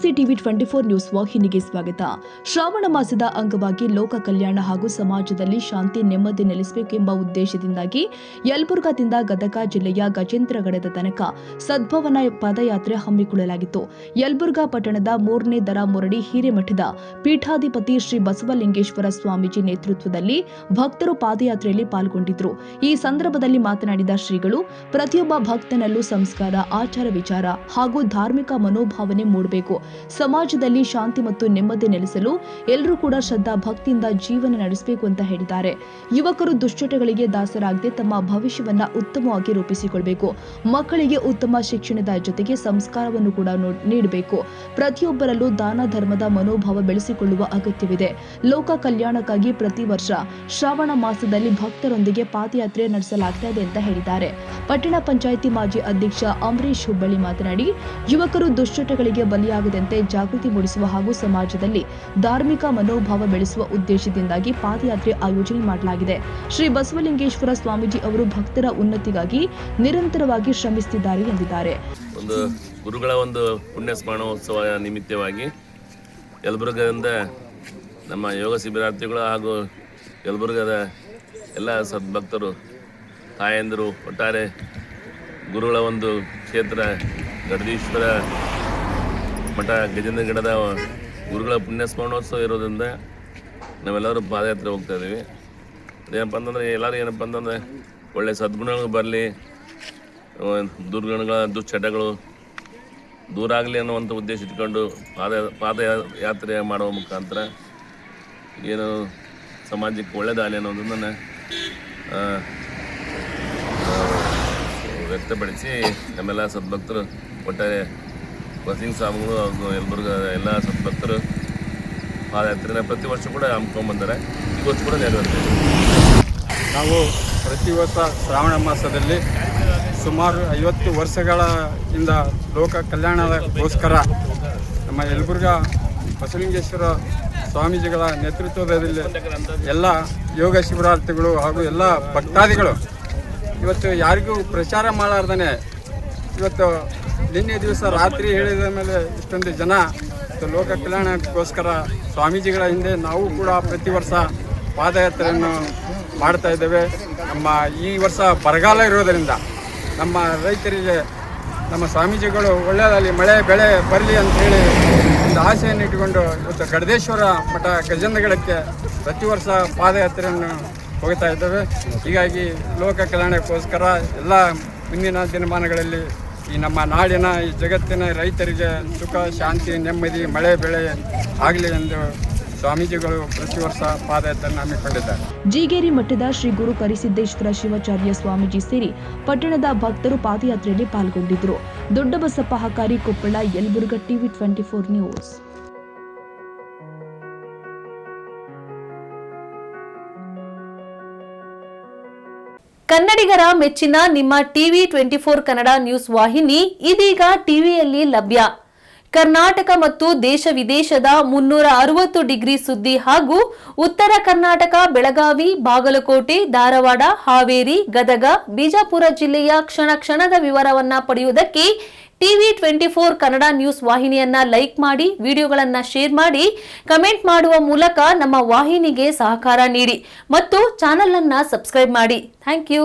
ನಮಸ್ತೆ TV 24 news ವಾಹಿನಿಗೆ ಸ್ವಾಗತ. ಶ್ರಾವಣ ಮಾಸದ ಅಂಗವಾಗಿ ಲೋಕ ಕಲ್ಯಾಣ ಹಾಗೂ ಸಮಾಜದಲ್ಲಿ ಶಾಂತಿ ನೆಮ್ಮದಿ ನೆಲೆಸಬೇಕೆಂಬ ಉದ್ದೇಶದಿಂದಾಗಿ ಯಲಬುರ್ಗಾದಿಂದ ಗದಗ ಜಿಲ್ಲೆಯ ಗಜೇಂದ್ರಗಡದ ತನಕ ಸದ್ಭವನ ಪಾದಯಾತ್ರೆ ಹಮ್ಮಿಕೊಳ್ಳಲಾಗಿತ್ತು. ಯಲಬುರ್ಗಾ ಪಟ್ಟಣದ 3ನೇ ದರ ಮುರಡಿ ಹಿರೇಮಠದ ಪೀಠಾಧಿಪತಿ ಶ್ರೀ ಬಸವಲಿಂಗೇಶ್ವರ ಸ್ವಾಮೀಜಿ ನೇತೃತ್ವದಲ್ಲಿ ಭಕ್ತರು ಪಾದಯಾತ್ರೆಯಲ್ಲಿ ಪಾಲ್ಗೊಂಡಿದ್ದರು. ಈ ಸಂದರ್ಭದಲ್ಲಿ ಮಾತನಾಡಿದ ಶ್ರೀಗಳು, ಪ್ರತಿಯೊಬ್ಬ ಭಕ್ತನಲ್ಲೂ ಸಂಸ್ಕಾರ, ಆಚಾರ ವಿಚಾರ ಹಾಗೂ ಧಾರ್ಮಿಕ ಮನೋಭಾವನೆ ಮೂಡಬೇಕು. ಸಮಾಜದಲ್ಲಿ ಶಾಂತಿ ಮತ್ತು ನೆಮ್ಮದಿ ನೆಲೆಸಲು ಎಲ್ಲರೂ ಕೂಡ ಶ್ರದ್ಧಾ ಭಕ್ತಿಯಿಂದ ಜೀವನ ನಡೆಸಬೇಕು ಅಂತ ಹೇಳಿದ್ದಾರೆ. ಯುವಕರು ದುಶ್ಚಟಗಳಿಗೆ ದಾಸರಾಗದೆ ತಮ್ಮ ಭವಿಷ್ಯವನ್ನ ಉತ್ತಮವಾಗಿ ರೂಪಿಸಿಕೊಳ್ಳಬೇಕು. ಮಕ್ಕಳಿಗೆ ಉತ್ತಮ ಶಿಕ್ಷಣದ ಜೊತೆಗೆ ಸಂಸ್ಕಾರವನ್ನು ಕೂಡ ನೀಡಬೇಕು. ಪ್ರತಿಯೊಬ್ಬರಲ್ಲೂ ದಾನ ಧರ್ಮದ ಮನೋಭಾವ ಬೆಳೆಸಿಕೊಳ್ಳುವ ಅಗತ್ಯವಿದೆ. ಲೋಕ ಕಲ್ಯಾಣಕ್ಕಾಗಿ ಪ್ರತಿ ವರ್ಷ ಶ್ರಾವಣ ಮಾಸದಲ್ಲಿ ಭಕ್ತರೊಂದಿಗೆ ಪಾದಯಾತ್ರೆ ನಡೆಸಲಾಗುತ್ತದೆ ಅಂತ ಹೇಳಿದ್ದಾರೆ. ಪಟ್ಟಣ ಪಂಚಾಯಿತಿ ಮಾಜಿ ಅಧ್ಯಕ್ಷ ಅಂಬರೀಶ್ ಹುಬ್ಬಳ್ಳಿ ಮಾತನಾಡಿ, ಯುವಕರು ದುಶ್ಚಟಗಳಿಗೆ ಬಲಿಯಾಗದಂತೆ ಜಾಗೃತಿ ಮೂಡಿಸುವ ಹಾಗೂ ಸಮಾಜದಲ್ಲಿ ಧಾರ್ಮಿಕ ಮನೋಭಾವ ಬೆಳೆಸುವ ಉದ್ದೇಶದಿಂದಾಗಿ ಪಾದಯಾತ್ರೆ ಆಯೋಜನೆ ಮಾಡಲಾಗಿದೆ. ಶ್ರೀ ಬಸವಲಿಂಗೇಶ್ವರ ಸ್ವಾಮೀಜಿ ಅವರು ಭಕ್ತರ ಉನ್ನತಿಗಾಗಿ ನಿರಂತರವಾಗಿ ಶ್ರಮಿಸುತ್ತಿದ್ದಾರೆ ಎಂದಿದ್ದಾರೆ. ಒಂದು ಗುರುಗಳ ಒಂದು ಪುಣ್ಯ ಸ್ಮರಣೋತ್ಸವ ನಿಮಿತ್ತವಾಗಿ ಯಲಬುರ್ಗದಿಂದ ನಮ್ಮ ಯೋಗ ಶಿಬಿರಾರ್ಥಿಗಳು ಹಾಗೂ ಯಲಬುರ್ಗದ ಎಲ್ಲ ಸದ್ಭಕ್ತರು, ತಾಯಂದಿರು, ಒಟ್ಟಾರೆ ಗುರುಗಳ ಒಂದು ಕ್ಷೇತ್ರ ಗಡದೀಶ್ವರ ಮಠ ಗಜೇಂದ್ರಗಡದ ಗುರುಗಳ ಪುಣ್ಯ ಸ್ಮರಣೋತ್ಸವ ಇರೋದ್ರಿಂದ ನಾವೆಲ್ಲರೂ ಪಾದಯಾತ್ರೆ ಹೋಗ್ತಾ ಇದ್ದೀವಿ. ಅದೇನಪ್ಪ ಅಂತಂದರೆ ಎಲ್ಲರೂ ಏನಪ್ಪ ಅಂತಂದರೆ ಒಳ್ಳೆಯ ಸದ್ಗುಣಗಳು ಬರಲಿ, ದುರ್ಗುಣಗಳ ದುಶ್ಚಟಗಳು ದೂರ ಆಗಲಿ ಅನ್ನುವಂಥ ಉದ್ದೇಶ ಇಟ್ಕೊಂಡು ಪಾದಯಾತ್ರೆ ಮಾಡುವ ಮುಖಾಂತರ ಏನು ಸಮಾಜಕ್ಕೆ ಒಳ್ಳೆಯದಾಗಲಿ ಅನ್ನೋದನ್ನು ವ್ಯಕ್ತಪಡಿಸಿ ನಮ್ಮೆಲ್ಲ ಸದ್ಭಕ್ತರು, ಒಟ್ಟಾರೆ ಬಸಲಿಂಗ ಸ್ವಾಮಿಗಳು ಹಾಗೂ ಯಲಬುರ್ಗ ಎಲ್ಲ ಸದ್ಭಕ್ತರು ಪಾದಯಾತ್ರೆನ ಪ್ರತಿ ವರ್ಷ ಕೂಡ ಹಮ್ಮಿಕೊಂಡ್ಬಂದರೆ ಈ ವರ್ಷ ಕೂಡ ನೆರವೇರ್ತೀವಿ. ನಾವು ಪ್ರತಿ ವರ್ಷ ಶ್ರಾವಣ ಮಾಸದಲ್ಲಿ ಸುಮಾರು 50 ವರ್ಷಗಳಿಂದ ಲೋಕ ಕಲ್ಯಾಣಗೋಸ್ಕರ ನಮ್ಮ ಯಲಬುರ್ಗ ಬಸವಲಿಂಗೇಶ್ವರ ಸ್ವಾಮೀಜಿಗಳ ನೇತೃತ್ವದಲ್ಲಿ ಎಲ್ಲ ಯೋಗ ಶಿಬಿರಾರ್ಥಿಗಳು ಹಾಗೂ ಎಲ್ಲ ಭಕ್ತಾದಿಗಳು ಇವತ್ತು ಯಾರಿಗೂ ಪ್ರಚಾರ ಮಾಡಲಾರ್ದೇ ಇವತ್ತು ನಿನ್ನೆ ದಿವಸ ರಾತ್ರಿ ಹೇಳಿದ ಮೇಲೆ ಇಷ್ಟೊಂದು ಜನ ಲೋಕ ಕಲ್ಯಾಣಕ್ಕೋಸ್ಕರ ಸ್ವಾಮೀಜಿಗಳ ಹಿಂದೆ ನಾವು ಕೂಡ ಪ್ರತಿ ವರ್ಷ ಪಾದಯಾತ್ರೆಯನ್ನು ಮಾಡ್ತಾ ಇದ್ದೇವೆ. ನಮ್ಮ ಈ ವರ್ಷ ಬರಗಾಲ ಇರೋದರಿಂದ ನಮ್ಮ ರೈತರಿಗೆ ನಮ್ಮ ಸ್ವಾಮೀಜಿಗಳು ಒಳ್ಳೆಯದಾಗಲಿ, ಮಳೆ ಬೆಳೆ ಬರಲಿ ಅಂಥೇಳಿ ಒಂದು ಆಸೆಯನ್ನು ಇಟ್ಟುಕೊಂಡು ಇವತ್ತು ಗಡದೇಶ್ವರ ಮಠ ಗಜೇಂದ್ರಗಡಕ್ಕೆ ಪ್ರತಿ ವರ್ಷ ಪಾದಯಾತ್ರೆಯನ್ನು ಹೋಗ್ತಾ ಇದ್ದೇವೆ. ಹೀಗಾಗಿ ಲೋಕ ಕಲ್ಯಾಣಕ್ಕೋಸ್ಕರ ಎಲ್ಲ ಮುಂದಿನ ದಿನಮಾನಗಳಲ್ಲಿ ಈ ನಮ್ಮ ನಾಡಿನ, ಈ ಜಗತ್ತಿನ ರೈತರಿಗೆ ಸುಖ, ಶಾಂತಿ, ನೆಮ್ಮದಿ, ಮಳೆ ಬೆಳೆ ಆಗಲಿ ಎಂದು ಸ್ವಾಮೀಜಿಗಳು ಪ್ರತಿ ವರ್ಷ ಪಾದಯಾತ್ರೆಯನ್ನು ಹಮ್ಮಿಕೊಂಡಿದ್ದಾರೆ. ಜೀಗೇರಿ ಮಠದ ಶ್ರೀ ಗುರು ಕರಿಸಿದ್ದೇಶ್ವರ ಶಿವಾಚಾರ್ಯ ಸ್ವಾಮೀಜಿ ಸೇರಿ ಪಟ್ಟಣದ ಭಕ್ತರು ಪಾದಯಾತ್ರೆಯಲ್ಲಿ ಪಾಲ್ಗೊಂಡಿದ್ದರು. Doddabasappa Hakari, Koppal, Yelburga, TV 24 news. ಕನ್ನಡಿಗರ ಮೆಚ್ಚಿನ ನಿಮ್ಮ ಟಿವಿ 24 ಕನ್ನಡ ನ್ಯೂಸ್ ವಾಹಿನಿ ಇದೀಗ ಟಿವಿಯಲ್ಲಿ ಲಭ್ಯ. ಕರ್ನಾಟಕ ಮತ್ತು ದೇಶ ವಿದೇಶದ 360 ಡಿಗ್ರಿ ಸುದ್ದಿ ಹಾಗೂ ಉತ್ತರ ಕರ್ನಾಟಕ, ಬೆಳಗಾವಿ, ಬಾಗಲಕೋಟೆ, ಧಾರವಾಡ, ಹಾವೇರಿ, ಗದಗ, ಬಿಜಾಪುರ ಜಿಲ್ಲೆಯ ಕ್ಷಣ ಕ್ಷಣದ ವಿವರವನ್ನ ಪಡೆಯುವುದಕ್ಕೆ ಟಿವಿ 24 ಕನ್ನಡ ನ್ಯೂಸ್ ವಾಹಿನಿಯನ್ನ ಲೈಕ್ ಮಾಡಿ, ವಿಡಿಯೋಗಳನ್ನ ಶೇರ್ ಮಾಡಿ, ಕಮೆಂಟ್ ಮಾಡುವ ಮೂಲಕ ನಮ್ಮ ವಾಹಿನಿಗೆ ಸಹಕಾರ ನೀಡಿ ಮತ್ತು ಚಾನೆಲ್ ಅನ್ನ ಸಬ್ಸ್ಕ್ರೈಬ್ ಮಾಡಿ. Thank you.